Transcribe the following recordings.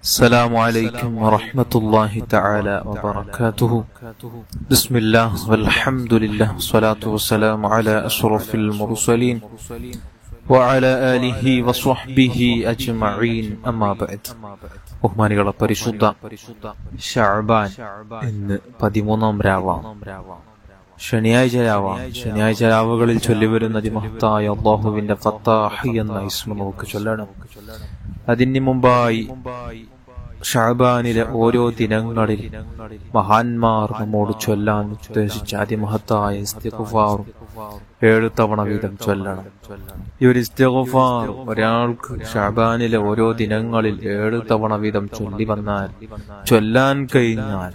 السلام عليكم ورحمة الله تعالى وبركاته. بسم الله والحمد لله والصلاة والسلام على أشرف المرسلين وعلى آله وصحبه أجمعين أما بعد. ബഹുമാനികളെ പരിശുദ്ധ ശഅബാൻ ഇന്ന് 13-ാം രാവാണ്. ശനിയാഴ്ച രാവുകളിൽ ചൊല്ലിവരുന്ന അതിമഹത്തായ അല്ലാഹുവിന്റെ ഫത്താഹ് എന്ന ഇസ്മ നമുക്ക് ചൊല്ലണം. അതിന് മുമ്പായി ശഅബാനിലെ ഓരോ ദിനങ്ങളിൽ മഹാന്മാർ നമ്മോട് ചൊല്ലാൻ ഉദ്ദേശിച്ച അതിമഹത്തായ ഇസ്തിഗ്ഫാർ 7 തവണ വീതം ചൊല്ലണം. ഈ ഒരു ഇസ്തിഗ്ഫാർ ഒരാൾക്ക് ശഅബാനിലെ ഓരോ ദിനങ്ങളിൽ 7 തവണ വീതം ചൊല്ലാൻ കഴിഞ്ഞാൽ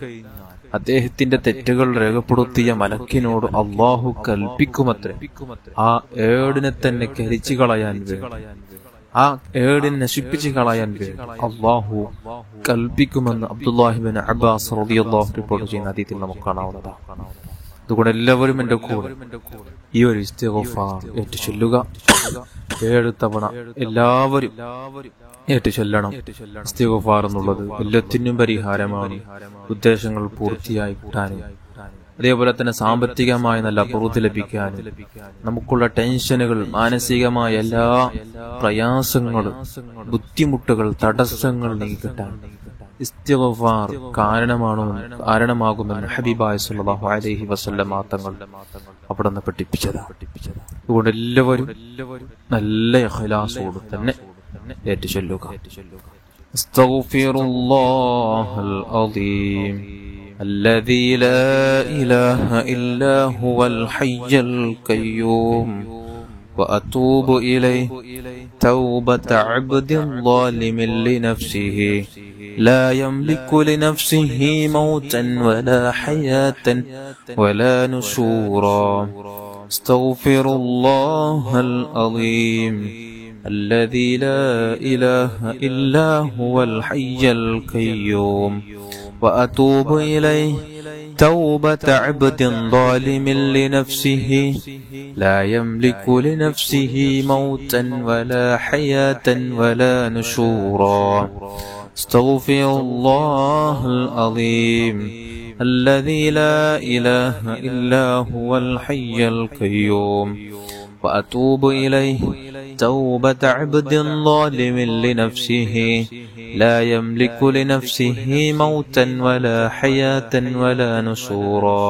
അദ്ദേഹത്തിന്റെ തെറ്റുകൾ രേഖപ്പെടുത്തിയ മലക്കിനോട് അല്ലാഹു കൽപ്പിക്കുമത്രേ ആ 7 തന്നെ കരിച്ചു കളയാൻ വേണ്ടി, ആ 7 നശിപ്പിച്ചു കളയാൻ വേണ്ടി അല്ലാഹു കൽപ്പിക്കുമെന്ന് അബ്ദുല്ലാഹി ഇബ്നു അബ്ബാസ് റളിയല്ലാഹു അൻഹു റിപ്പോർട്ട് ചെയ്യുന്ന ഹദീസിൽ നമുക്ക് കാണാവുന്നതാണ്. അതുകൊണ്ട് എല്ലാവരും എന്റെ കൂടെ ഈ ഒരു ഇസ്തിഗ്ഫാർ ഏറ്റു ചൊല്ലുക. 7 തവണ എല്ലാവരും ഏറ്റു ചൊല്ലണം. ഇസ്തിഗ്ഫാർ എന്നുള്ളത് എല്ലാത്തിനും പരിഹാരമാണ്. ഉദ്ദേശങ്ങൾ പൂർത്തിയായി കിട്ടാനും, അതേപോലെ തന്നെ സാമ്പത്തികമായ നല്ല അഭിവൃദ്ധി ലഭിക്കാനും, നമുക്കുള്ള ടെൻഷനുകൾ, മാനസികമായ എല്ലാ പ്രയാസങ്ങളും, ബുദ്ധിമുട്ടുകൾ, തടസ്സങ്ങൾ നീക്കിട്ടാൻ ഇസ്തിഗ്ഫാർ കാരണമാകുമെന്ന് ഹബീബായ സല്ലല്ലാഹു അലൈഹി വസല്ലം തങ്ങൾ അവിടെ നിന്ന് പഠിപ്പിച്ചതാണ്. അതുകൊണ്ട് എല്ലാവരും നല്ല ഇഖ്ലാസോട് തന്നെ ഏറ്റു ചൊല്ലുക. അസ്തഗ്ഫിറുല്ലാഹൽ അദീം الذي لا إله إلا هو الحي القيوم وأتوب إليه توبة عبد ظالم لنفسه لا يملك لنفسه موتا ولا حياة ولا نشورا استغفر الله العظيم الذي لا إله إلا هو الحي القيوم وأتوب إليه توبة عبد ظالم لنفسه لا يملك لنفسه موتا ولا حياة ولا نشورا استغفر الله العظيم الذي لا إله إلا هو الحي القيوم وأتوب إليه توبة عبد ظالم لنفسه لا يملك لنفسه موتا ولا حياة ولا نشورا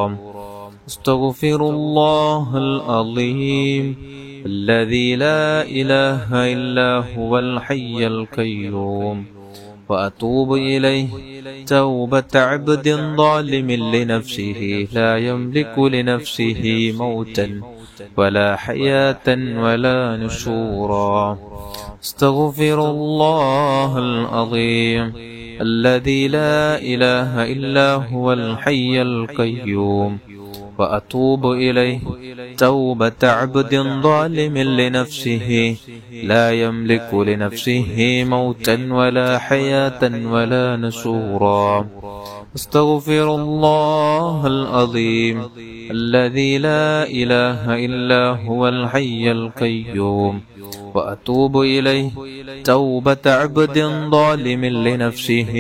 استغفر الله العظيم الذي لا إله إلا هو الحي القيوم وأتوب إليه توبة عبد ظالم لنفسه لا يملك لنفسه موتا ولا حياة ولا نشورا استغفر الله العظيم الذي لا إله إلا هو الحي القيوم وأتوب إليه توبة عبد ظالم لنفسه لا يملك لنفسه موتا ولا حياة ولا نشورا استغفر الله العظيم الذي لا إله إلا هو الحي القيوم وأتوب إليه توبة عبد ظالم لنفسه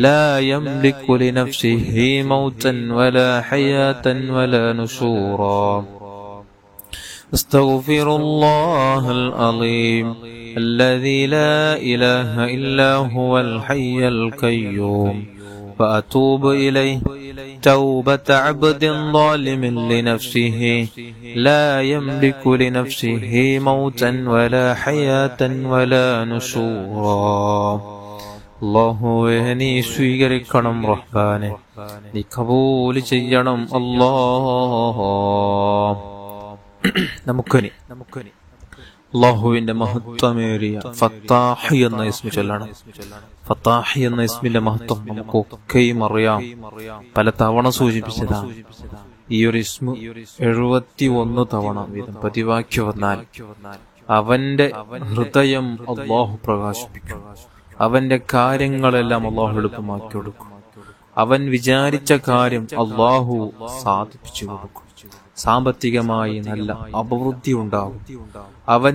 لا يملك لنفسه موتا ولا حياة ولا نشورا استغفر الله العظيم الذي لا إله إلا هو الحي القيوم وأتوب إليه توبة عبد ظالم لنفسه لا يملك لنفسه موتا ولا حياة ولا نشورا അല്ലാഹുവേ, നീ സ്വീകരിക്കണം റഹ്മാനെ, നീ കബൂൽ ചെയ്യണം അല്ലാഹ്. നമുക്കനി അല്ലാഹുവിന്റെ മഹത്വമേറിയ ഫത്താഹ് എന്ന ഇസ്മ ചൊല്ലണം. ഫത്താഹ് എന്ന ഇസ്മിന്റെ മഹത്വം നമുക്കൊക്കെയും അറിയാം, പല തവണ സൂചിപ്പിച്ചതാണ്. ഈ ഒരു ഇസ്മ 71 തവണ വീതം പതിവാക്കി വന്നാൽ അവന്റെ ഹൃദയം അല്ലാഹു പ്രകാശിപ്പിക്കും. അവന്റെ കാര്യങ്ങളെല്ലാം അല്ലാഹു എളുപ്പമാക്കി കൊടുക്കും. അവൻ വിചാരിച്ച കാര്യം അല്ലാഹു സാധിപ്പിച്ചു കൊടുക്കും. സാമ്പത്തികമായി നല്ല അഭിവൃദ്ധി ഉണ്ടാകും. അവൻ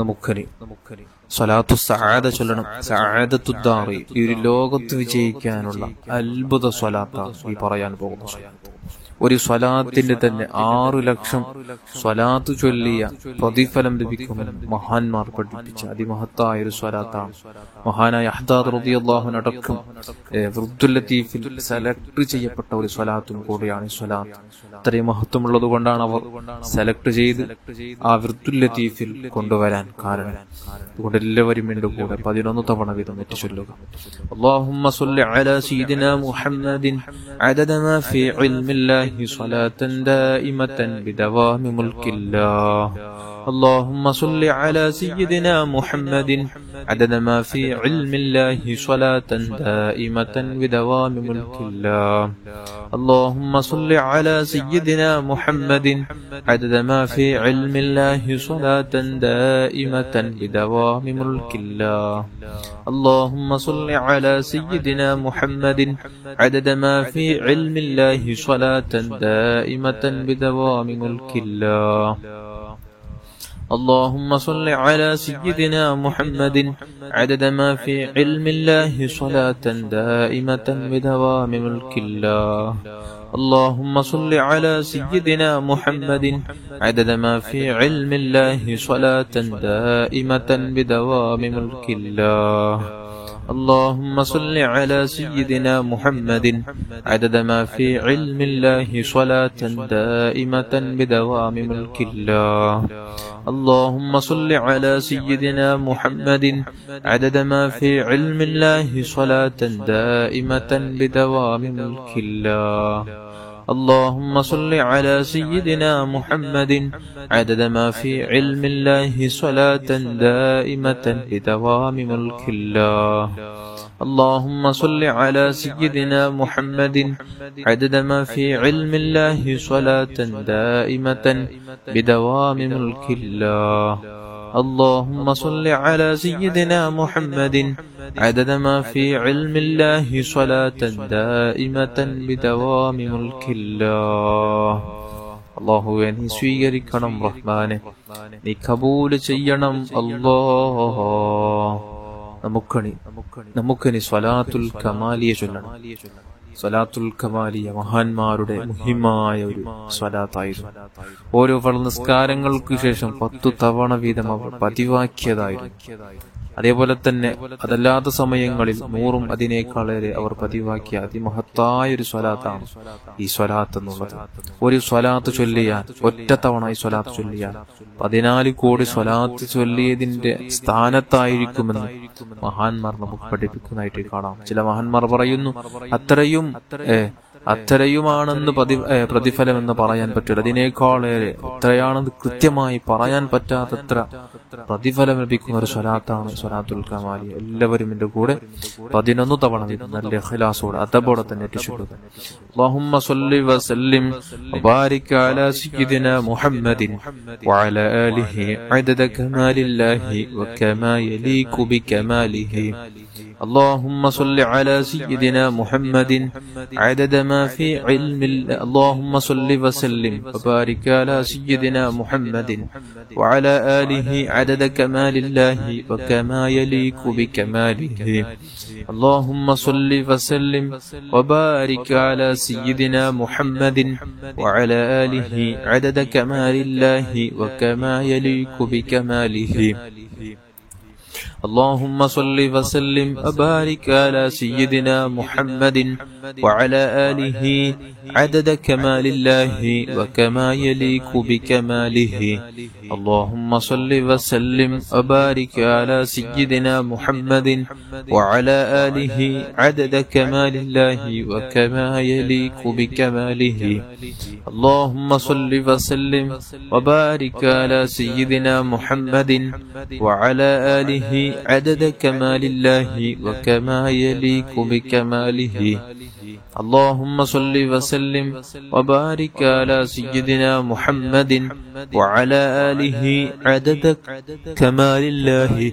നമുക്കനി സ്വലാത്തു സഅദ ചൊല്ലണം. സഅദത്തുദ്ദാറി, ഈ ഒരു ലോകത്ത് വിജയിക്കാനുള്ള അത്ഭുത സ്വലാത്താണ് ഈ പറയാൻ പോകുന്ന സ്വലാത്ത്. ഒരു സ്വലാത്തിന്റെ തന്നെ 6 ലക്ഷം സ്വലാത്ത് ചൊല്ലിയ പ്രതിഫലം ലഭിക്കുമെന്ന് മഹാന്മാർ പഠിപ്പിച്ച അതിമഹത്തായ ഒരു സ്വലാത്താണ്. മഹാനായ അഹ്ദാദ് റളിയല്ലാഹു അൻഹു അടക്കം വൃദ്ദുൽ ലത്തീഫിൽ സെലക്ട് ചെയ്യപ്പെട്ട ഒരു സ്വലാത്തും കൂടിയാണ് ഈ സ്വലാത്ത്. അത്രയും മഹത്വമുള്ളത് കൊണ്ടാണ് അവർ സെലക്ട് ചെയ്ത് ആ വൃദ്ദുൽ ലത്തീഫിൽ കൊണ്ടുവരാൻ കാരണം. അതുകൊണ്ട് എല്ലാവരും എന്റെ കൂടെ 11 തവണ വീതം നെറ്റി ചൊല്ലുക. അല്ലാഹുമ്മ സ്വല്ലി അലാ സയ്യിദിനാ മുഹമ്മദിൻ അദദ മാ ഫീ ഇൽമില്ലാഹി സ്വലാത്തൻ ദായിമതൻ ബിദവാമി മുൽക്കില്ലാഹ്. اللهم صل على سيدنا محمد عدد ما في علم الله صلاة دائمة بدوام ملك الله. اللهم صل على سيدنا محمد عدد ما في علم الله صلاة دائمة بدوام ملك الله. اللهم صل على سيدنا محمد عدد ما في علم الله صلاة دائمة بدوام ملك الله. اللهم صل على سيدنا محمد عدد ما في علم الله صلاة دائمة بدوام ملك الله. اللهم صل على سيدنا محمد عدد ما في علم الله صلاة دائمة بدوام ملك الله. اللهم صل على سيدنا محمد عدد ما في علم الله صلاة دائمة بدوام ملك الله. اللهم صل على سيدنا محمد عدد ما في علم الله صلاة دائمة بدوام ملك الله. اللهم صل على سيدنا محمد عدد ما في علم الله صلاة دائمة بدوام ملك الله. اللهم صل على سيدنا محمد عدد ما في علم الله صلاة دائمة بدوام ملك الله. اللهم صل على سيدنا محمد عدد ما في علم الله صلاة دائمة بدوام ملك الله. അല്ലാഹുവേ, നീ സ്വീകരിക്കണം റഹ്മാനെ, നീ കബൂൽ ചെയ്യണം അല്ലാഹ്. നമുക്കനി സ്വലാത്തുൽ കമാലിയ ചൊല്ലണം. സ്വലാത്തുൽ കമാലിയ മഹാന്മാരുടെ മുഹിമായ ഒരു സ്വലാത്തായിരുന്നു. ഓരോ നിസ്കാരങ്ങൾക്ക് ശേഷം 10 തവണ വീതം അവർ പതിവാക്കിയതായിരുന്നു. അതേപോലെ തന്നെ അതല്ലാത്ത സമയങ്ങളിൽ 100ഉം അതിനേക്കാളേറെ അവർ പതിവാക്കിയ അതിമഹത്തായ ഒരു സ്വലാത്താണ് ഈ സ്വലാത്ത് എന്നുള്ളത്. ഒരു സ്വലാത്ത് ചൊല്ലിയാൽ, ഒറ്റ തവണ ഈ സ്വലാത്ത് ചൊല്ലിയാൽ 14 കോടി സ്വലാത്ത് ചൊല്ലിയതിന്റെ സ്ഥാനത്തായിരിക്കുമെന്ന് മഹാന്മാർ നമുക്ക് പഠിപ്പിക്കുന്നതായിട്ട് കാണാം. ചില മഹാന്മാർ പറയുന്നു അത്രയുമാണെന്ന് പ്രതിഫലം എന്ന് പറയാൻ പറ്റില്ല, അതിനേക്കാളേറെ എത്രയാണെന്ന് കൃത്യമായി പറയാൻ പറ്റാത്തത്ര പ്രതിഫലം ലഭിക്കുന്ന ഒരു സ്വലാത്താണ് സ്വലാത്തുൽ കമാലിയ. എല്ലാവരും എന്റെ കൂടെ 11 തവണ നല്ല ഇഖ്ലാസോടെ അതബോടെ തന്നെ എത്തിച്ചുകൊടുക്കുക. അല്ലാഹുമ്മ സ്വല്ലി വസല്ലിം വബാരിക് അലാ സയ്യിദിനാ മുഹമ്മദിൻ വഅലാ ആലിഹി അദദ കമാലില്ലാഹി വകമാ യലീഖു ബികമാലിഹി. اللهم صل على سيدنا محمد عدد ما في علم الله. اللهم صل وسلم وبارك على سيدنا محمد وعلى آله عدد كمال الله وكما يليق بكماله. اللهم صل وسلم وبارك على سيدنا محمد وعلى آله عدد كمال الله وكما يليق بكماله. اللهم صل وسلم وبارك على سيدنا محمد وعلى آله عدد كمال الله وكما يليق بكماله. اللهم صل وسلم وبارك على سيدنا محمد وعلى آله عدد كمال الله وكما يليق بكماله. اللهم صل وسلم وبارك على سيدنا محمد وعلى آله عدد كمال الله وكما يليق بكماله. اللهم صل وسلم وبارك على سيدنا محمد وعلى آله عدد كمال الله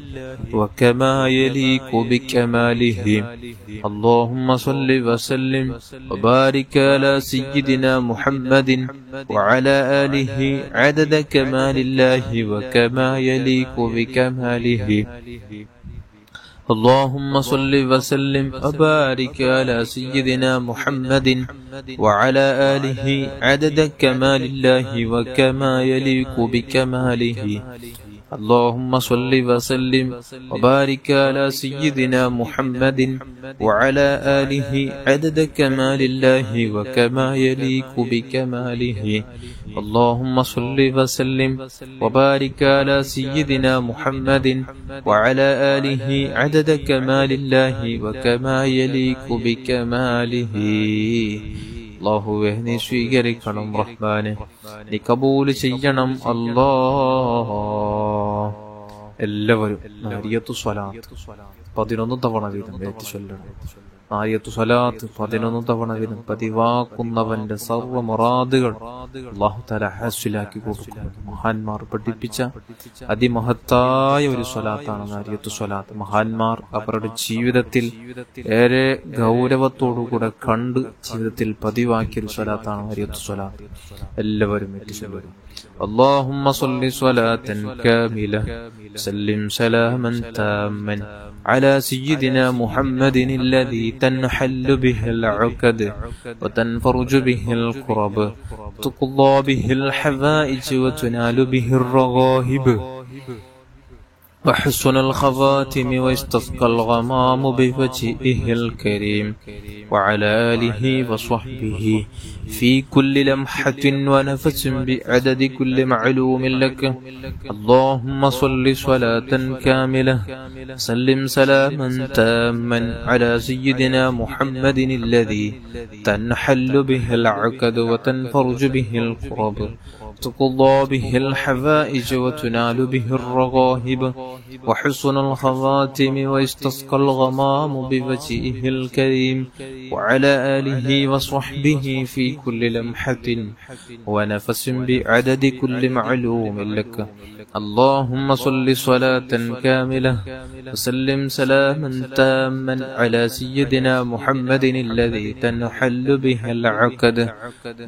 وكما يليق بكماله. اللهم صل وسلم وبارك على سيدنا محمد وعلى آله عدد كمال الله وكما يليق بكماله. اللهم صل وسلم وبارك على سيدنا محمد وعلى آله عدد كمال الله وكما يليق بكماله. اللهم صل وسلم وبارك على سيدنا محمد وعلى آله عدد كمال الله وكما يليق بكماله. اللهم صل وسلم وبارك على سيدنا محمد وعلى آله عدد كمال الله وكما يليق بكماله. അല്ലാഹുവേ നീ സ്വീകരിക്കണം റഹ്മാനെ, നീ കബൂൽ ചെയ്യണം അല്ലാഹ്. എല്ലാവരും നാരിയത്തു സ്വലാത്ത് 11 തവണ വീതം ചൊല്ലണം. നാരിയത്തു സ്വലാത്ത് 11 തവണ വീതം പതിവാക്കുന്നവന്റെ സർവ്വ മുറാദുകൾ അല്ലാഹു തആല ഹാസിലാക്കി കൊടുക്കും. മഹാന്മാർ പഠിപ്പിച്ച അതിമഹത്തായ ഒരു സ്വലാത്താണ് നാരിയത്തു സ്വലാത്ത്. മഹാന്മാർ അവരുടെ ജീവിതത്തിൽ ഏറെ ഗൗരവത്തോടുകൂടെ കണ്ട് ജീവിതത്തിൽ പതിവാക്കിയ ഒരു സ്വലാത്താണ് നാരിയത്തു സ്വലാത്ത്. എല്ലാവരും ചൊല്ലുക. اللهم صل صلاة كاملة سلم سلاما تاما على سيدنا محمد الذي تنحل به العقد وتنفرج به الكرب وتقضى به الحوائج وتنال به الرغائب وحسن الخواتم واستسقى الغمام بوجهه الكريم وعلى آله وصحبه في كل لمحة ونفس بعدد كل معلوم لك. اللهم صل صلاة كاملة سلم سلاما تاما على سيدنا محمد الذي تنحل به العقد وتنفرج به الكرب تقضى به الحوائج وتنال به الرغائب وحسن الخواتم واستسقى الغمام بوجهه الكريم وعلى آله وصحبه في كل لمحة ونفس بعدد كل معلوم لك. اللهم صل صلاة كاملة وسلم سلاما تاما على سيدنا محمد الذي تنحل به العقد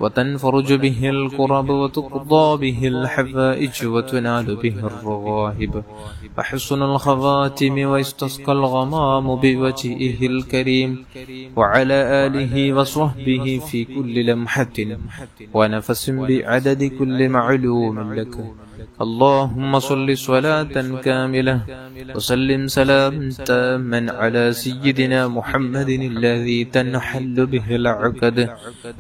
وتنفرج به الكرب وتقضى به الحوائج وتنال به الرغائب وحسن الخواتم واستسقى الغمام بوجهه الكريم وعلى آله وصحبه في كل لمحة ونفس بعدد كل معلوم لك. اللهم صل صلاة كاملة وسلم سلاما تاما على سيدنا محمد الذي تنحل به العقد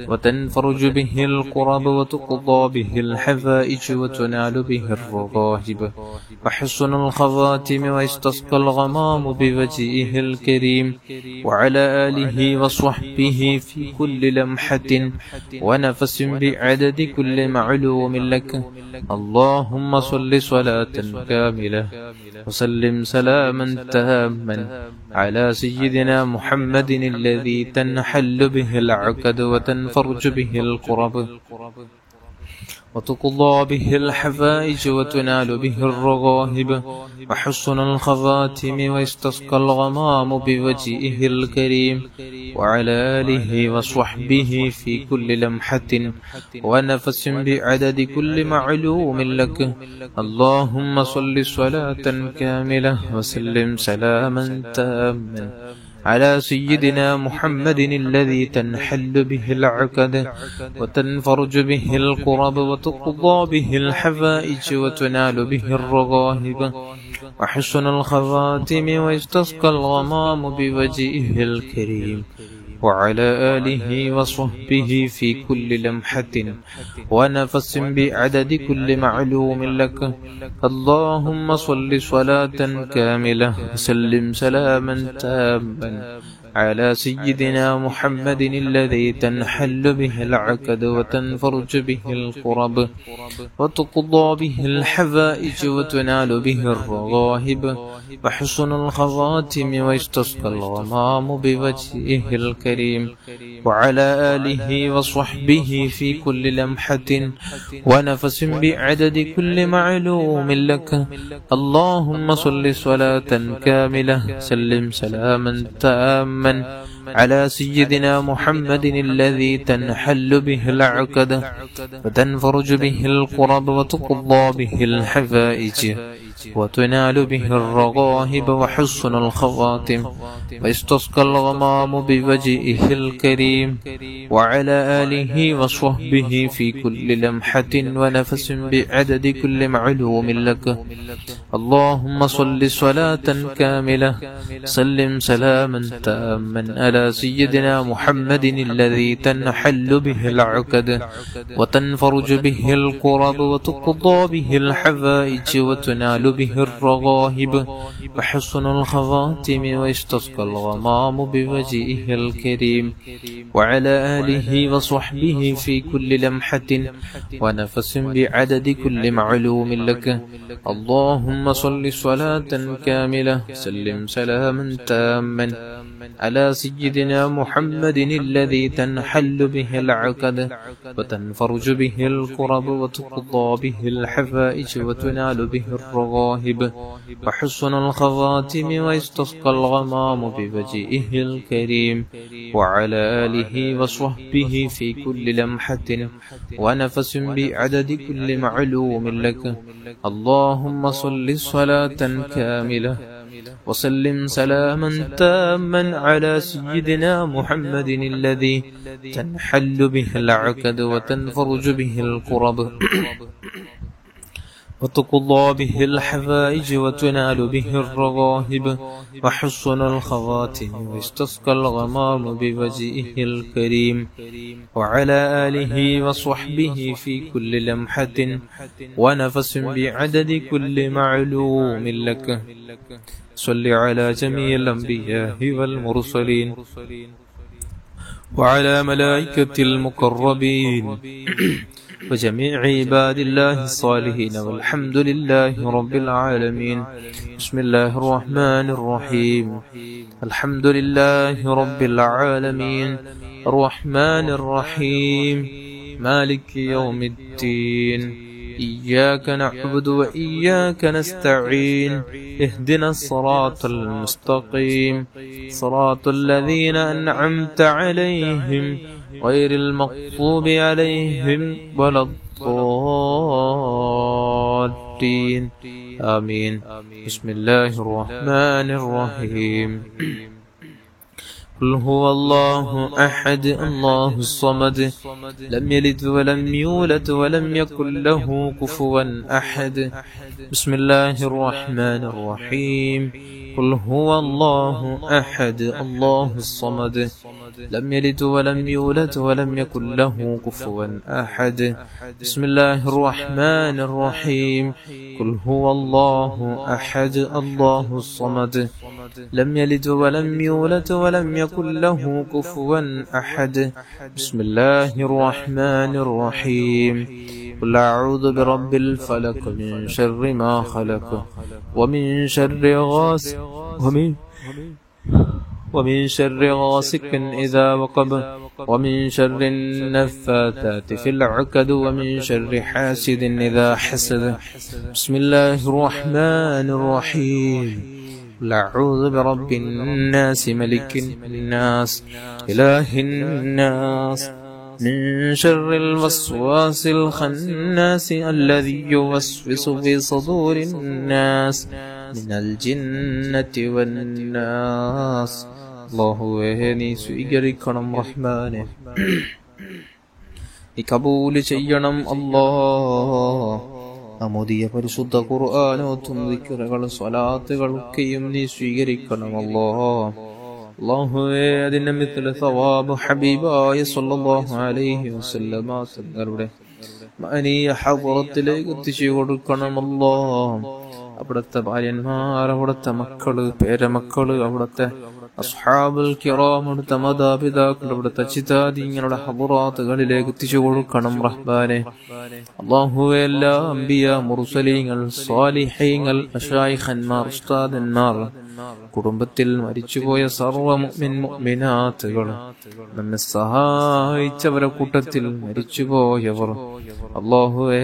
وتنفرج به الكرب وتقضى به الحوائج وتنال به الرغائب وحسن الخواتم واستسقى الغمام بوجهه الكريم وعلى آله وصحبه في كل لمحة ونفس بعدد كل معلوم لك. اللهم صل صلاة كاملة وسلم سلاما تاما على سيدنا محمد الذي تنحل به العقد وتنفرج به الكرب وتقضى به الحوائج وتنال به الرغائب وحسن الخواتم واستسقى الغمام بوجهه الكريم وعلى آله وصحبه في كل لمحة ونفس بعدد كل معلوم لك. اللهم صل صلاة كاملة وسلم سلاما تاما على سيدنا محمد الذي تنحل به العقد وتنفرج به الكرب وتقضى به الحوائج وتنال به الرغائب وحسن الخواتم واستسقى الغمام بوجهه الكريم وعلى آله وصحبه في كل لمحة ونفس بعدد كل معلوم لك. اللهم صل صلاة كاملة وسلم سلاما تاما على سيدنا محمد الذي تنحل به العقد وتنفرج به الكرب وتقضى به الحوائج وتنال به الرغائب وحسن الخواتم ويستسقى الغمام بوجهه الكريم وعلى آله وصحبه في كل لمحة ونفس بعدد كل معلوم لك. اللهم صل صلاة كاملة سلم سلاما تاما على سيدنا محمد الذي تنحل به العقد وتنفرج به الكرب وتقضى به الحوائج وتنال به الرغائب وحسن الخواتم ويستسقى الغمام بوجهه الكريم وعلى آله وصحبه في كل لمحة ونفس بعدد كل معلوم لك. اللهم صل صلاة كاملة سلم سلاما تاما على سيدنا محمد الذي تنحل به العقد وتنفرج به الكرب وتقضى به الحوائج وتنال به الرغائب وحسن الخواتم ويستسقى الغمام بوجهه الكريم وعلى آله وصحبه في كل لمحة ونفس بعدد كل معلوم لك. اللهم صل صلاة كاملة سلم سلاما تاما على سيدنا محمد الذي تنحل به العقد وتنفرج به الكرب وتقضى به الحوائج وتنال به الرغائب وحسن الخواتم ويستسقى الغمام بوجهه الكريم وعلى آله وصحبه في كل لمحة ونفس بعدد كل معلوم لك. اللهم صل صلاة كاملة وسلم سلاما تاما على سيدنا محمد الذي تنحل به العقد وتنفرج به الكرب وتقضى به الحوائج وتنال به الرغائب وحسن الخواتم ويستسقى الغمام بوجهه الكريم وعلى آله وصحبه في كل لمحة ونفس بعدد كل معلوم لك. صل على جميع الأنبياء والمرسلين وعلى ملائكة المقربين وجميع عباد الله الصالحين والحمد لله رب العالمين. بسم الله الرحمن الرحيم. الحمد لله رب العالمين الرحمن الرحيم مالك يوم الدين. إياك نعبد وإياك نستعين اهدنا الصراط المستقيم صراط الذين أنعمت عليهم غير المغضوب عليهم ولا الضالين آمين. بسم الله الرحمن الرحيم. قل هو الله أحد الله الصمد لم يلد ولم يولد ولم يكن له كفوا أحد. بسم الله الرحمن الرحيم. قل هو الله أحد الله الصمد لم يلد ولم يولد ولم يكن له كفوا أحد. بسم الله الرحمن الرحيم. قل هو الله أحد الله الصمد لم يلد ولم يولد ولم يكن له كفوا أحد. بسم الله الرحمن الرحيم. قل أعوذ برب الفلق من شر ما خلق ومن شر غاسق إذا وقب ومن شر النفاثات في العقد ومن شر حاسد إذا حسد. بسم الله الرحمن الرحيم. قل أعوذ برب الناس ملك الناس إله الناس من شر الوسواس الخناس الذي يوسوس في صدور الناس من الجنة والناس. അല്ലാഹുവേ നീ സ്വീകരിക്കണം റഹ്മാനെ, നീ കബൂൽ ചെയ്യണം അല്ലാഹ്. അമോദിയ പരിശുദ്ധ ഖുർആനോത്തും ദിക്റുകളും സ്വലാത്തുകളൊക്കെയും നീ സ്വീകരിക്കണം അല്ലാഹ്. അല്ലാഹുവേ അതിന്റെ മിത്ല സവാബ് ഹബീബായ സ്വല്ലല്ലാഹു അലൈഹി വസല്ലമ തങ്ങളുടെ മഅനിയ ഹദ്റത്തിലേക്ക് എത്തിച്ചു കൊടുക്കണം അല്ലാഹ്. അവിടുത്തെ ഭാര്യന്മാർ, അവിടുത്തെ മക്കള്, പേരമക്കള്, അവിടുത്തെ അസ്ഹാബുൽ കിറാം അവിടുത്തെ മാതാപിതാക്കൾ അവിടുത്തെ അജിതാദിങ്ങളുടെ ഹദറാത്തുകളിലേക്ക് എത്തിച്ചു കൊടുക്കണം റഹ്മാനെ. അല്ലാഹുവേ, എല്ലാ അംബിയ മുർസലീങ്ങൾ സ്വാലിഹീങ്ങൾ മശായിഖന്മാർ ഉസ്താദന്മാർ കുടുംബത്തിൽ മരിച്ചുപോയ സർവ്വ മുഅ്മിൻ മുഅ്മിനാത്തുകൾ നമ്മെ സഹായിച്ചവരുടെ കൂട്ടത്തിൽ മരിച്ചുപോയവർ അല്ലാഹുവേ,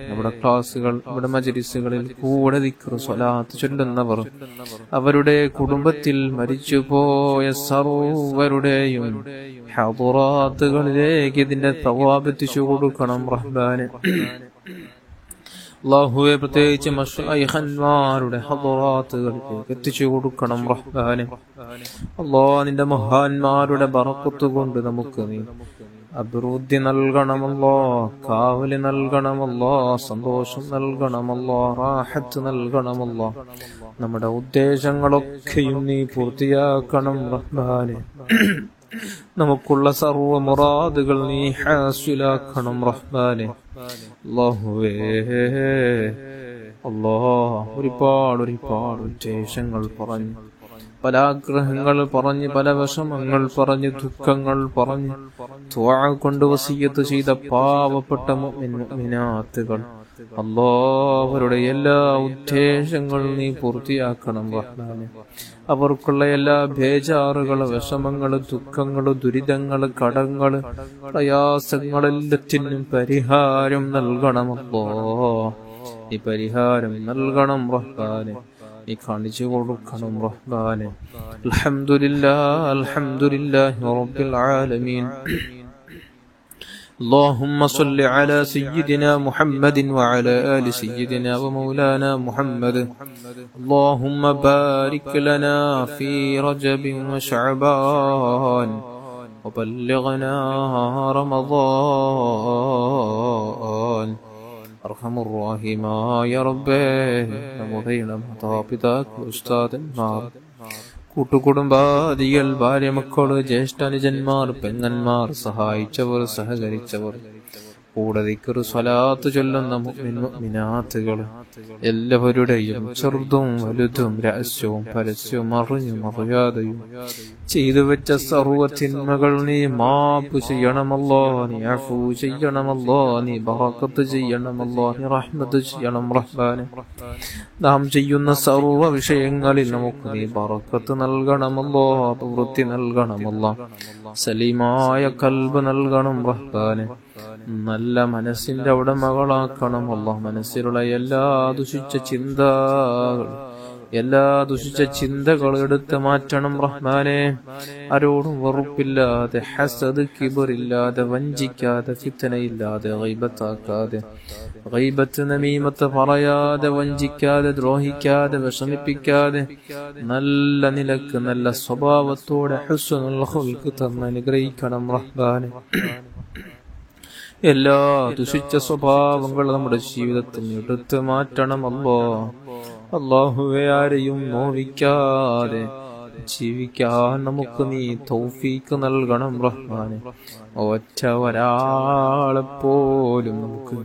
നമ്മുടെ ക്ലാസുകൾ നമ്മുടെ മജ്‌ലിസുകളിൽ കൂടെ ദിക്ർ സ്വലാത്ത് ചൊല്ലുന്നവർ അവരുടെ കുടുംബത്തിൽ മരിച്ചുപോയ സർവരുടെയും ഹദറാത്തുകളിലേക്ക് ഇതിന്റെ തവാബ് എത്തിച്ചു കൊടുക്കണം റഹ്മാനെ. അല്ലാഹുവേ, പ്രത്യേകിച്ച് മശായിഖന്മാരുടെ ഹദറാത്തുകളിലേക്ക് എത്തിച്ചു കൊടുക്കണം റഹ്മാനെ. അല്ലാഹ്, നിന്റെ മഹാന്മാരുടെ ബറക്കത്ത് കൊണ്ട് നമുക്ക് നീ അഭിവൃദ്ധി നൽകണമല്ലോ, കാവല് നൽകണമല്ലോ, സന്തോഷം നൽകണമല്ലോ, റാഹത്ത് നൽകണമല്ലോ. നമ്മുടെ ഉദ്ദേശങ്ങളൊക്കെയും നീ പൂർത്തിയാക്കണം റഹ്മാനെ. നമുക്കുള്ള സർവ്വ മുറാദുകൾ നീ ഹാസിലാക്കണം റഹ്മാനെ. അല്ലാഹുവേ, ഒരുപാട് ഉദ്ദേശങ്ങൾ പറഞ്ഞു, പല ആഗ്രഹങ്ങൾ പറഞ്ഞ്, പല വിഷമങ്ങൾ പറഞ്ഞ്, ദുഃഖങ്ങൾ പറഞ്ഞ് ദുആ കൊണ്ട് വസിയ്യത്ത് ചെയ്ത പാവപ്പെട്ട മുഅ്മിനാത്തുകൾ അല്ലാഹുവരുടെ എല്ലാ ഉദ്ദേശങ്ങളും നീ പൂർത്തിയാക്കണം റഹ്മാനെ. അവർക്കുള്ള എല്ലാ ബേജാറുകൾ, വിഷമങ്ങൾ, ദുഃഖങ്ങൾ, ദുരിതങ്ങൾ, കടങ്ങൾ, പ്രയാസങ്ങളെല്ലാത്തിനും പരിഹാരം നൽകണമല്ലോ. ഈ പരിഹാരം നൽകണം റഹ്മാനെ, നീ കാണിച്ചു കൊടുക്കണം റഹ്മാനെ. അൽഹംദുലില്ലാഹി റബ്ബിൽ ആലമീൻ. اللهم صل على سيدنا محمد وعلى آل سيدنا ومولانا محمد. اللهم بارك لنا في رجب وشعبان وبلغنا رمضان. أرحم الراحمين يا رب. നമ്മുടെ മാതാപിതാക്കൾ, ഉസ്താദന്മാർ, കൂട്ടുകുടുംബാദികൾ, ഭാര്യമക്കള്, ജ്യേഷ്ഠാനുജന്മാർ, പെങ്ങന്മാർ, സഹായിച്ചവർ, സഹകരിച്ചവർ, കൂടെ ദിക്ർ സ്വലാത്ത് ചൊല്ലുന്ന മുഅ്മിനാത്തുകൾ എല്ലാവരുടെയും ചെറുതും വലുതും രഹസ്യവും പരസ്യവും അറിഞ്ഞും അറിയാതെയും ചെയ്തു വെച്ച സർവ്വ തിന്മകൾ നീ മാപ്പ് ചെയ്യണമല്ലോ, നീ അഫൂ ചെയ്യണമല്ലോ, നീ ബറക്കത്ത് ചെയ്യണമല്ലോ, നീ റഹ്മത്ത് ചെയ്യണം റഹ്മാനെ. നാം ചെയ്യുന്ന സർവ്വ വിഷയങ്ങളിൽ നമുക്ക് നീ ബറക്കത്ത് നൽകണമല്ലോ, അഭിവൃദ്ധി നൽകണമല്ലോ, സലീമായ കൽബ് നൽകണം റഹ്മാനെ. നല്ല മനസ്സിന്റെ ഉടമകളാക്കണമല്ലോ. മനസ്സിലുള്ള എല്ലാ ദുഷിച്ച ചിന്തകൾ എടുത്ത് മാറ്റണം റഹ്മാനെ. ആരോടും വെറുപ്പില്ലാതെ, ഹസദ് കിബറില്ലാതെ, വഞ്ചിക്കാതെ, ഫിത്നയില്ലാതെ, ഗൈബത്താക്കാതെ, ഗൈബത്ത് നമീമത്ത് പറയാതെ, വഞ്ചിക്കാതെ, ദ്രോഹിക്കാതെ, വിഷമിപ്പിക്കാതെ, നല്ല നിലക്ക് നല്ല സ്വഭാവത്തോടെ ഹുസ്നുൽ ഖുൽഖ് തന്ന് അനുഗ്രഹിക്കണം റഹ്മാനെ. എല്ലാ ദുഷിച്ച സ്വഭാവങ്ങളും നമ്മുടെ ജീവിതത്തിൽ എടുത്ത് മാറ്റണം അല്ലാഹുവേ. ആരെയും നോവിക്കാതെ ജീവിക്കാൻ നമുക്ക് നീ തൗഫീക്ക് നൽകണം റഹ്മാനെ. ഒറ്റ ഒരാളെപ്പോലും നമുക്ക്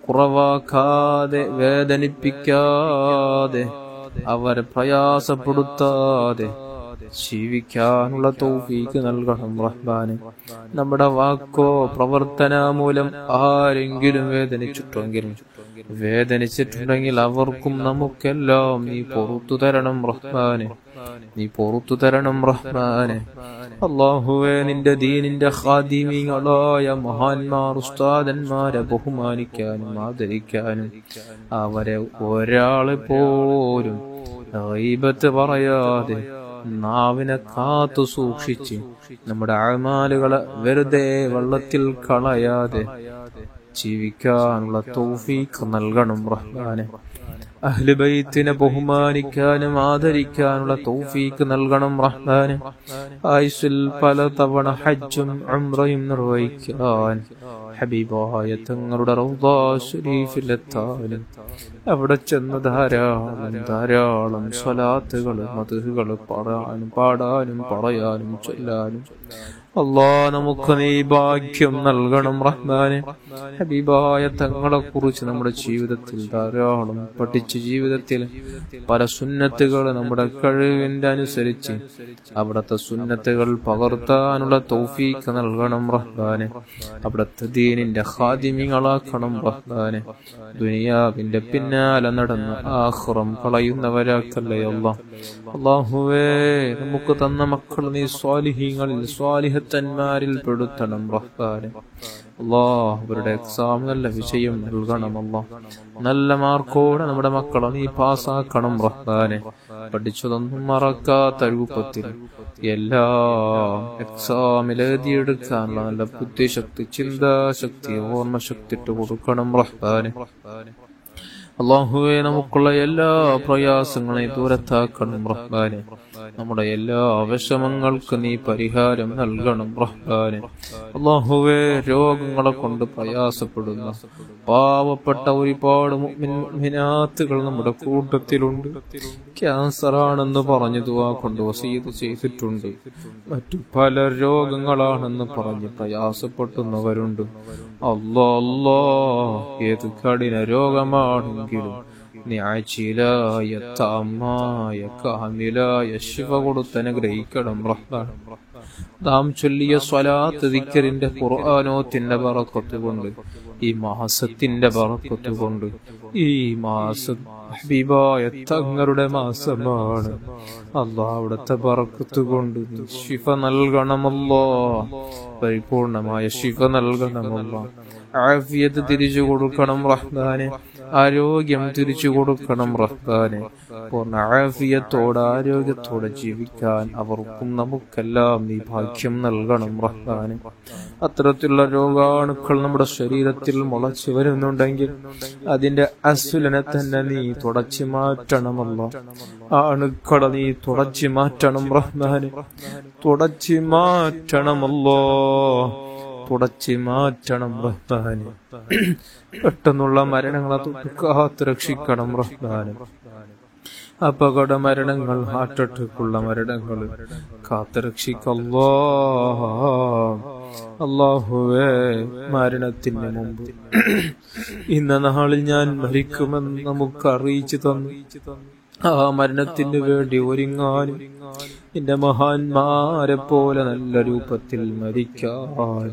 കുറവാക്കാതെ, വേദനിപ്പിക്കാതെ, അവരെ പ്രയാസപ്പെടുത്താതെ ജീവിക്കാനുള്ള തൗഫീക്ക് നൽകണം റഹ്മാനെ. നമ്മുടെ വാക്കോ പ്രവർത്തന മൂലം ആരെങ്കിലും വേദനിച്ചിട്ടുണ്ടെങ്കിൽ അവർക്കും നമുക്കെല്ലാം നീ പുറത്തു തരണം റഹ്മാനെ, നീ പുറത്തു തരണം റഹ്മാനെ. അല്ലാഹുവേ, നിന്റെ ദീനിന്റെ ഖാദിമീങ്ങളായ മഹാന്മാർ, ഉസ്താദന്മാരെ ബഹുമാനിക്കാനും ആദരിക്കാനും, അവരെ ഒരാളെ പോലും ഗൈബത്ത് പറയാതെ നാവിനെ കാത്തു സൂക്ഷിച്ച് നമ്മുടെ അഅ്മാലുകളെ വെറുതെ വെള്ളത്തിൽ കളയാതെ ജീവിക്കാനുള്ള തൗഫീഖ് നൽകണം റഹ്മാനെ. അഹ്ലു ബൈത്തിനെ ബഹുമാനിക്കാനും ആദരിക്കാനുള്ള തൗഫീഖ് നൽകണം റഹ്മാനെ. ആയുസ്സിൽ പല തവണ ഹജ്ജും ഉംറയും നിർവഹിക്കാൻ ഹബീബായ തങ്ങളുടെ റൗദാ ശരീഫിലെത്താനും അവിടെ ചെന്ന് ധാരാളം സ്വലാത്തുകൾ, മദ്ഹുകൾ പാടാനും പറയാനും ചൊല്ലാനും അല്ലാ നമുക്ക് നീ ഭാഗ്യം നൽകണം റഹ്മാനെ. ഹബീബായ തങ്ങളെ കുറിച്ച് നമ്മുടെ ജീവിതത്തിൽ ധാരാളം പഠിച്ച് ജീവിതത്തിൽ പല സുന്നത്തുകൾ നമ്മുടെ കഴിവിന്റെ അനുസരിച്ച് അവിടുത്തെ സുന്നത്തുകൾ പകർത്താനുള്ള തൗഫീഖ് നൽകണം റഹ്മാനെ. അവിടുത്തെ ദീനിന്റെ ഖാദിമികളാക്കണം റഹ്മാനെ. ദുനിയാവിന്റെ പിന്നാലെ നടന്ന് ആഖിറം കളയുന്നവരാക്കല്ലേ അല്ലാഹ്. അല്ലാഹുവേ നമുക്ക് തന്ന മക്കൾ നീ സ്വാലിഹീങ്ങളിൽ സ്വാലിഹത്തന്മാരിൽ പെടുത്തണം റഹ്മാനെ. അല്ലാഹ് അവരുടെ എക്സാം നല്ല വിജയം നൽകണം അല്ലാഹ്. നല്ല മാർക്കോടെ നമ്മുടെ മക്കളെ നീ പാസ്സാക്കണം റഹ്മാനെ. പഠിച്ചതൊന്നും മറക്കാത്ത രൂപത്തിൽ എല്ലാ എക്സാമിൽ എഴുതിയെടുക്കാനുള്ള നല്ല ബുദ്ധിശക്തി, ചിന്താശക്തി, ഓർമ്മശക്തി ഇട്ട് കൊടുക്കണം റഹ്മാനെ. അല്ലാഹുവേ നമുക്കുള്ള എല്ലാ പ്രയാസങ്ങളെയും ദൂരത്താക്കണം റഹ്മാനെ. നമ്മുടെ എല്ലാ വിഷമങ്ങൾക്ക് നീ പരിഹാരം നൽകണം റഹ്മാനെ. അല്ലാഹുവേ രോഗങ്ങളെ കൊണ്ട് പ്രയാസപ്പെടുന്ന പാവപ്പെട്ട ഒരുപാട് മുഅ്മിനാത്തുകൾ നമ്മുടെ കൂട്ടത്തിലുണ്ട്. ക്യാൻസർ ആണെന്ന് പറഞ്ഞു ദുആ കൊണ്ട് വസീയത്ത് ചെയ്തിട്ടുണ്ട്. മറ്റു പല രോഗങ്ങളാണെന്ന് പറഞ്ഞ് പ്രയാസപ്പെടുന്നവരുണ്ട്. അല്ലാഹ് ഏത് കഠിന രോഗമാണെങ്കിലും നീ ആജിലായ താമായ കാമിലായ ശിഫ കൊടുത്ത് അനുഗ്രഹിക്കണം റഹ്മാൻ. നാം ചൊല്ലിയ സ്വലാത്ത് ദിക്റിന്റെ ഖുർആനോത്തിന്റെ ബറക്കത്ത് കൊണ്ട്, ഈ മാസത്തിന്റെ ബറക്കത്ത് കൊണ്ട്, ഈ മാസം ഹബീബായ തങ്ങളുടെ മാസമാണ് അല്ലാഹ്. അവിടുത്തെ ബറക്കത്ത് കൊണ്ട് ശിഫ നൽകണമല്ലോ, പരിപൂർണമായ ശിഫ നൽകണമല്ലോ. ആഫിയത്ത് തിരിച്ചു കൊടുക്കണം റഹ്മാനെ. ആരോഗ്യം തിരിച്ചു കൊടുക്കണം റഹ്മാനെ. പൂർണ്ണ ആഫിയത്തോടെ ആരോഗ്യത്തോടെ ജീവിക്കാൻ അവർക്കും നമുക്കെല്ലാം നീ ഭാഗ്യം നൽകണം റഹ്മാനെ. അത്തരത്തിലുള്ള രോഗാണുക്കൾ നമ്മുടെ ശരീരത്തിൽ മുളച്ചു വരുന്നുണ്ടെങ്കിൽ അതിന്റെ അസുലനെ തന്നെ നീ തുടച്ചു മാറ്റണമല്ലോ. അണുക്കളെ നീ തുടച്ചു മാറ്റണം റഹ്മാനെ. തുടച്ചു മാറ്റണമല്ലോ, തുടച്ചു മാറ്റണം റഹ്മാനെ. പെട്ടെന്നുള്ള മരണങ്ങളെ തൊട്ട് കാത്തു രക്ഷിക്കണം റഹ്മാനെ. അപകട മരണങ്ങൾ, ഹാർട്ട് അറ്റാക്കുള്ള മരണങ്ങൾ കാത്തു രക്ഷിക്കല്ലോ. അല്ലാഹുവേ മരണത്തിന് മുമ്പ് ഇന്ന നാളിൽ ഞാൻ മരിക്കുമെന്ന് നമുക്ക് അറിയിച്ചു തന്നു. ആ മരണത്തിന് വേണ്ടി ഒരുങ്ങാനും എന്റെ മഹാന്മാരെ പോലെ നല്ല രൂപത്തിൽ മരിക്കാൻ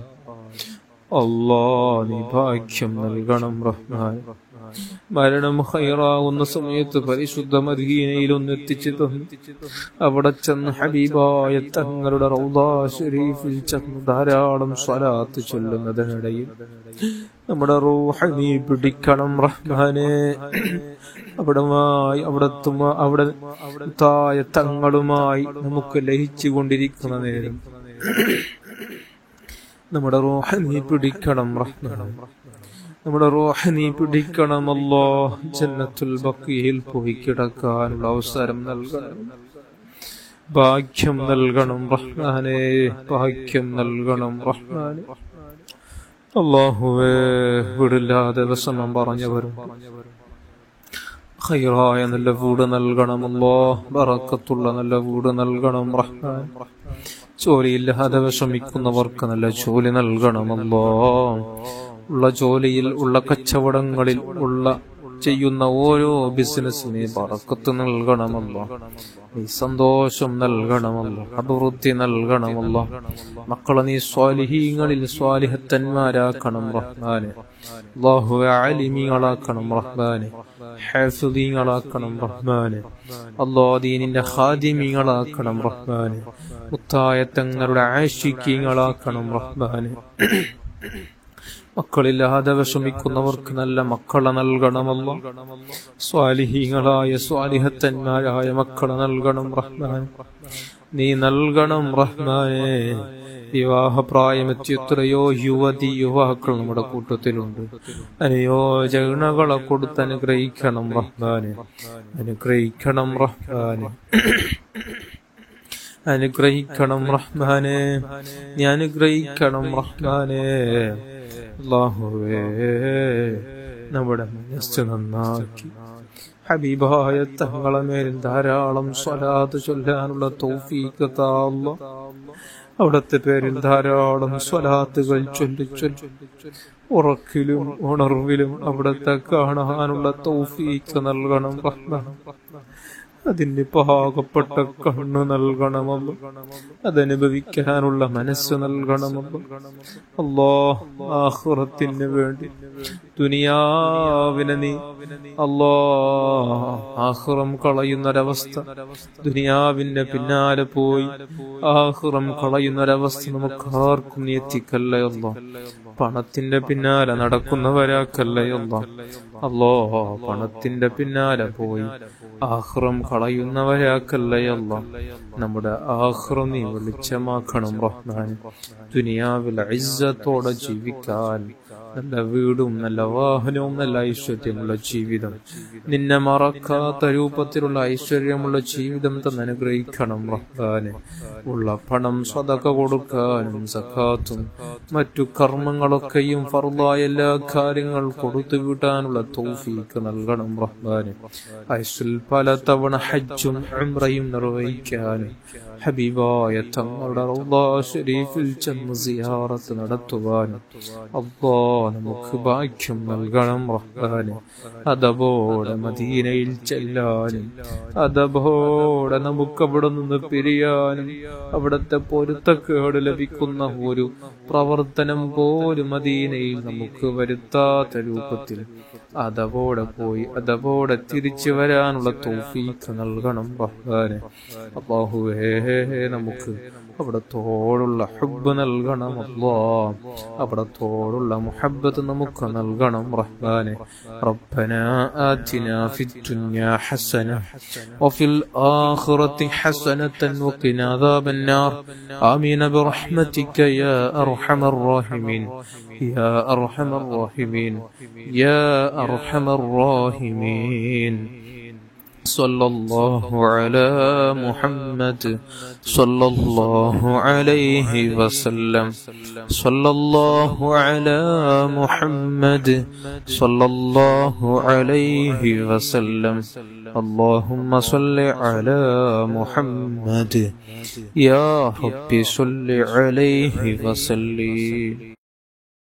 അല്ലാഹ് നീ ഭാഗ്യം നൽകണം റഹ്മാൻ. മരണം ഹൈറാവുന്ന സമയത്ത് പരിശുദ്ധ മദീനയിൽ ഒന്ന് എത്തിച്ചു തന്നു. അവിടെ ചെന്ന് ഹബീബായ തങ്ങളുടെ റൗദാ ശരീഫിൽ ചെന്ന് ധാരാളം സ്വലാത്ത് ചൊല്ലുന്നതിനിടയിൽ നമ്മുടെ റൂഹ് നീ പിടിക്കണം റഹ്മാനെ. അവിടെ തായ തങ്ങളുമായി നമുക്ക് ലയിച്ചു കൊണ്ടിരിക്കുന്ന നേരം നമ്മുടെ റൂഹ് നീ പിടിക്കണം റഹ്മാൻ. നമ്മുടെ റൂഹ് നീ പിടിക്കണം അല്ലാഹ്. ജന്നത്തുൽ ബഖീയിൽ പോയി കിടക്കാനുള്ള അവസരം നൽകണം, ഭാഗ്യം നൽകണം റഹ്മാനെ. ഭാഗ്യം നൽകണം റഹ്മാനെ. അല്ലാഹുവേ വീടില്ലാതെ വിഷമം പറഞ്ഞവരും ഖൈറായ നല്ല വീട് നൽകണമല്ലോ. ബറക്കത്തുള്ള നല്ല വീട് നൽകണം റഹ്മാൻ. ജോലിയില്ലാതെ വിഷമിക്കുന്നവർക്ക് നല്ല ജോലി നൽകണമല്ലോ. ഉള്ള ജോലിയിൽ, ഉള്ള കച്ചവടങ്ങളിൽ, ഉള്ള ചെയ്യുന്ന ഓരോ ബിസിനസ്സിനെ ബറക്കത്ത് നൽകണമല്ലോ. നീ സന്തോഷം നൽകണമല്ലോ, അഭിവൃദ്ധി നൽകണമല്ലോ. മക്കളെ നീ സ്വാലിഹീങ്ങളിൽ സ്വാലിഹത്തന്മാരാക്കണം റഹ്മാനെ. അല്ലാഹുവേ ആലിമീങ്ങളാക്കണം റഹ്മാനെ. ഹാഫിളീങ്ങളാക്കണം റഹ്മാനെ. അല്ലാഹ് ദീനിന്റെ ഖാദിമീങ്ങളാക്കണം റഹ്മാനെ. മുത്തായ തങ്ങളുടെ ആശിഖീങ്ങളാക്കണം റഹ്മാനെ. മക്കളില്ലാതെ വിഷമിക്കുന്നവർക്ക് നല്ല മക്കളെ നൽകണമല്ലോ. സ്വാലിഹീങ്ങളായ സ്വാലിഹത്തന്മാരായ മക്കളെ നൽകണം റഹ്മാൻ. നീ നൽകണം റഹ്മാനെ. വിവാഹപ്രായമെത്തി എത്രയോ യുവതി യുവാക്കൾ നമ്മുടെ കൂട്ടത്തിലുണ്ട്. അനുയോജനകളെ കൊടുത്ത് അനുഗ്രഹിക്കണം റഹ്മാനെ. അനുഗ്രഹിക്കണം റഹ്മാനെ. അനുഗ്രഹിക്കണം റഹ്മാനെ. നീ അനുഗ്രഹിക്കണം റഹ്മാനെ. അല്ലാഹുവേ നമ്മുടെ മനസ്സ് നന്നാക്കി ഹബീബായ തങ്ങളെ മേൽ ധാരാളം സ്വലാത്ത് ചൊല്ലാനുള്ള തൗഫീഖ് താ അല്ലാഹ്. അവിടുത്തെ പേരിൽ ധാരാളം സ്വലാത്തുകൾ ചൊല്ലി ഉറക്കിലും ഉണർവിലും അവിടുത്തെ കാണാനുള്ള തൗഫീഖ് നൽകണം റഹ്മാൻ. അതിന് പാകപ്പെട്ട കണ്ണ് നൽകണമല്ലോ, അതനുഭവിക്കാനുള്ള മനസ്സ് നൽകണമല്ലോ. അല്ലാഹ് ആഖിറത്തിന് വേണ്ടി ദുനിയാവിനെ നീ ആഖിറം കളയുന്നൊരവസ്ഥ, ദുനിയാവിന്റെ പിന്നാലെ പോയി ആഖിറം കളയുന്നൊരവസ്ഥ നമുക്ക് ആർക്കും നീ എത്തിക്കല്ലേ അല്ലാഹ്. പണത്തിന്റെ പിന്നാലെ നടക്കുന്നവരാക്കല്ലേ അല്ലാഹ്. അല്ലാഹ് പണത്തിന്റെ പിന്നാലെ പോയി ആഖിറം കളയുന്നവരാക്കല്ലേ അല്ലാഹ്. നമ്മുടെ ആഖിറം നീ വെളിച്ചമാക്കണം റഹ്മാൻ. ദുനിയാവിൽ ഇസ്സത്തോടെ ജീവിക്കാൻ നല്ല വീടും നല്ല വാഹനവും നല്ല ഐശ്വര്യമുള്ള ജീവിതം, നിന്നെ മറക്കാത്ത രൂപത്തിലുള്ള ഐശ്വര്യമുള്ള ജീവിതം തന്നെ അനുഗ്രഹിക്കണം റഹ്മാനെ. ഉള്ള പണം സ്വതക്ക കൊടുക്കാനും സക്കാത്തും മറ്റു കർമ്മങ്ങളൊക്കെയും ഫർളായ എല്ലാ കാര്യങ്ങൾ കൊടുത്തു വിടാനുള്ള തൗഫീഖ് നൽകണം റഹ്മാനെ. ആയുസ്സിൽ പല തവണ ഹജ്ജും ഉംറയും നിർവഹിക്കാനും ഹബീബായ തങ്ങളുടെ റൗള ശരീഫിൽ ചെന്ന് സിയാറത്ത് നടത്തുവാനും അല്ലാഹ് നമുക്ക് ഭാഗ്യം നൽകണം റഹ്മാനെ. അതബോടെ മദീനയിൽ ചെല്ലാനും അതബോടെ നമുക്ക് അവിടെ നിന്ന് പിരിയാനും അവിടുത്തെ പൊരുത്തക്കേട് ലഭിക്കുന്ന ഒരു പ്രവർത്തനം പോലും മദീനയിൽ നമുക്ക് വരുത്താത്ത രൂപത്തിൽ അതബോടെ പോയി അതബോടെ തിരിച്ചു വരാനുള്ള തൗഫീഖ് നൽകണം റഹ്മാനെ. അല്ലാഹുവേ നമുക്ക് അവിടത്തോടുള്ള ഹുബ്ബ് നൽകണം അല്ലാഹ്, അവിടത്തോടുള്ള മുഹബ്ബത്ത് നമുക്ക് നൽകണം റഹ്മാനെ. റബ്ബനാ ആതിനാ ഫിദ്ദുനിയാ ഹസന വഫിൽ ആഖിറതി ഹസനതൻ വഖിനാ അദാബന്നാർ. ആമീൻ ബിറഹ്മതിക യാ അർഹമർ റഹീമീൻ യാ അർഹമർ റഹീമീൻ യാ അർഹമർ റഹീമീൻ. صلى الله على محمد صلى الله عليه وسلم صلى الله على محمد صلى الله عليه وسلم. اللهم صل على محمد يا رب صل عليه وسلم.